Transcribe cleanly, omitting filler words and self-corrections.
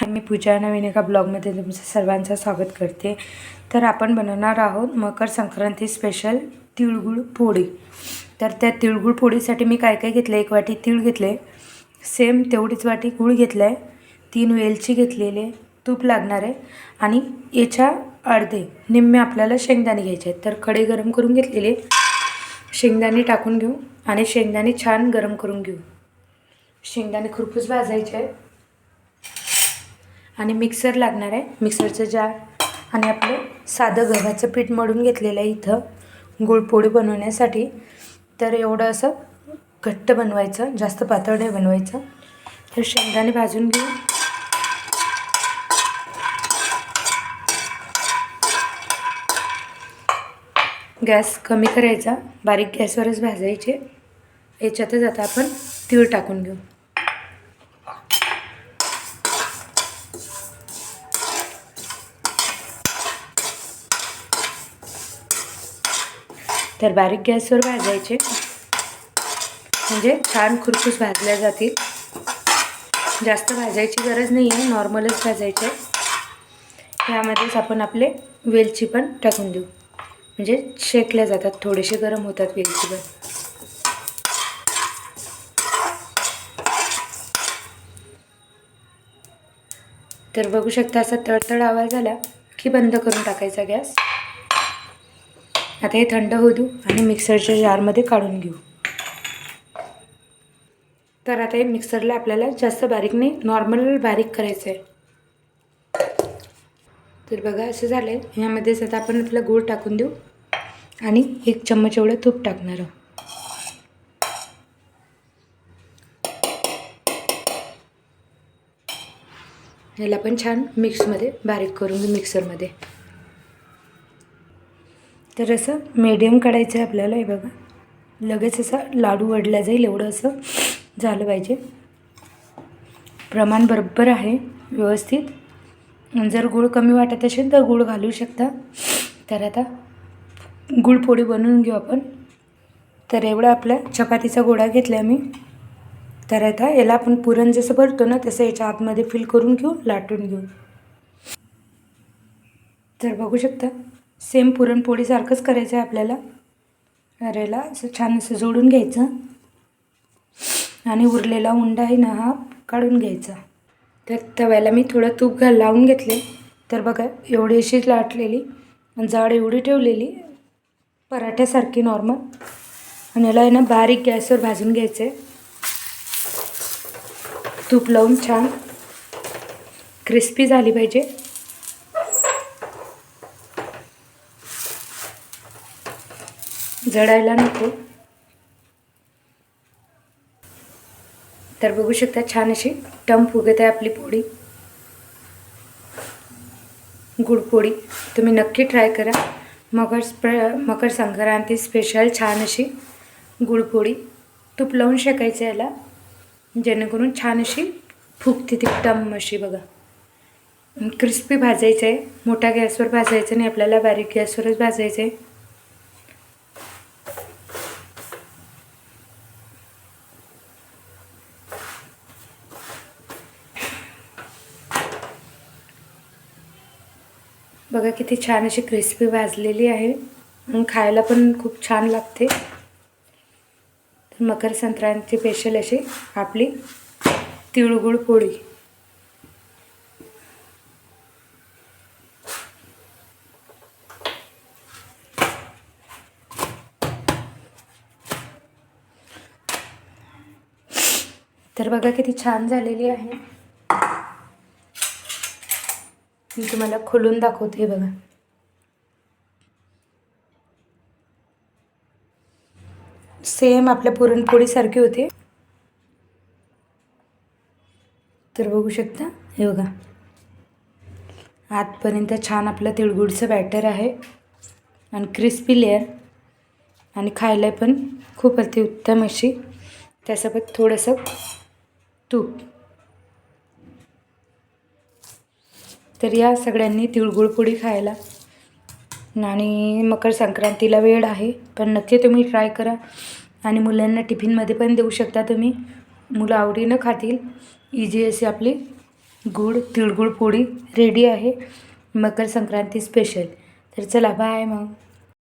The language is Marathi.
मी पूजा नवीन एका ब्लॉगमध्ये तुमचं सर्वांचं स्वागत करते। तर आपण बनवणार आहोत मकर संक्रांती स्पेशल तिळगुळ पोळी। तर त्या तिळगुळ पोळीसाठी मी काय काय घेतले, 1 वाटी तीळ घेतले, सेम तेवढीच वाटी गूळ घेतलाय, 3 वेलची घेतलेले, तूप लागणार आहे आणि याच्या अर्धे निम्मे आपल्याला शेंगदाणे घ्यायचे आहेत। तर कढई गरम करून घेतलेले, शेंगदाणे टाकून घेऊ आणि शेंगदाणे छान गरम करून घेऊ। शेंगदाणे खरपूस भाजायचे आहेत आणि मिक्सर लागणार आहे, मिक्सरचं जार आणि आपलं साधं गव्हाचं पीठ मळून घेतलेलं आहे इथं गुळपोळी बनवण्यासाठी। तर एवढं असं घट्ट बनवायचं, जास्त पातळ नाही बनवायचं। तर शेंगदाणे भाजून घेऊ। गॅस कमी करायचा, बारीक गॅसवरच भाजायचे। याच्यातच आता आपण तीळ टाकून घेऊ। तर बारीक गॅसवर भाजायचे म्हणजे छान खरपूस भाजल्या जातील। जास्त भाजायची गरज नाही आहे, नॉर्मलच भाजायचे। यामध्येच आपण आपले वेलची पण टाकून देऊ, म्हणजे शेकल्या जातात, थोडेसे गरम होतात वेलची पण। तर बघू शकता असा तडतड आवाज आला की बंद करून टाकायचा गॅस। आता हे थंड होऊ देऊ आणि मिक्सरच्या जारमध्ये काढून घेऊ। तर आता हे मिक्सरला आपल्याला जास्त बारीक नाही, नॉर्मल बारीक करायचं आहे। तर बघा असं झालं आहे। यामध्येच आता आपण आपला गूळ टाकून देऊ आणि 1 चम्मच एवढं तूप टाकणार आहोत। याला पण छान मिक्समध्ये बारीक करून घेऊ मिक्सरमध्ये। तर असं मीडियम काढायचं आहे आपल्याला। हे बघा लगेच असा लाडू वडला जाईल एवढं असं झालं पाहिजे। प्रमाण बरोबर आहे व्यवस्थित। जर गूळ कमी वाटत असेल तर गूळ घालू शकता। तर आता गुळपोळी बनवून घेऊ आपण। तर एवढा आपला चपातीचा गोळा घेतला मी। तर आता याला आपण पुरण जसं भरतो ना तसं याच्या आतमध्ये फिल करून घेऊ, लाटून घेऊ। तर बघू शकता सेम पुरणपोळीसारखंच करायचं आहे आपल्याला। याला असं छान असं जोडून घ्यायचं आणि उरलेला उंडा आहे ना हा काढून घ्यायचा। तर तव्याला मी थोडं तूप लावून घेतले। तर बघा एवढी अशी लाटलेली जाड एवढी ठेवलेली पराठ्यासारखी नॉर्मल, आणि याला आहे ना बारीक गॅसवर भाजून घ्यायचं आहे। तूप लावून छान क्रिस्पी झाली पाहिजे। जळायला नको। तर बघू शकता छान अशी टम फुगत आहे आपली पोळी, गुळपोळी। तुम्ही नक्की ट्राय करा। मकर संक्रांती स्पेशल छान अशी गुळपोळी। तूप लावून शेकायचं याला, जेणेकरून छान अशी फुगते ती टम अशी। बघा क्रिस्पी भाजायचं आहे, मोठ्या गॅसवर भाजायचं नाही आपल्याला, बारीक गॅसवरच भाजायचं आहे। बघा किती छान अशी क्रिस्पी भाजलेली आहे, खायला पण खूप छान लागते। मकर संक्रांती स्पेशल अशी आपली तिळगुळ पोळी। तर बघा किती छान झालेली आहे। मी तुम्हाला खोलून दाखवते। बघा सेम आपल्या पुरणपोळीसारखी होते। तर बघू शकता हे बघा आतपर्यंत छान आपलं तिळगुळचं बॅटर आहे आणि क्रिस्पी लेअर, आणि खायला पण खूप अतिउत्तम अशी। त्यासोबत थोडंसं तूप। तर या सगळ्यांनी तिळगुळ पोळी खायला, आणि मकर संक्रांतीला वेळ आहे पण नक्की तुम्ही ट्राय करा। आणि मुलांना टिफिनमध्ये पण देऊ शकता तुम्ही, मुलं आवडीनं खातील। इझी अशी आपली गुळ तिळगुळ पोळी रेडी आहे मकर संक्रांती स्पेशल. तर चला बाय मग.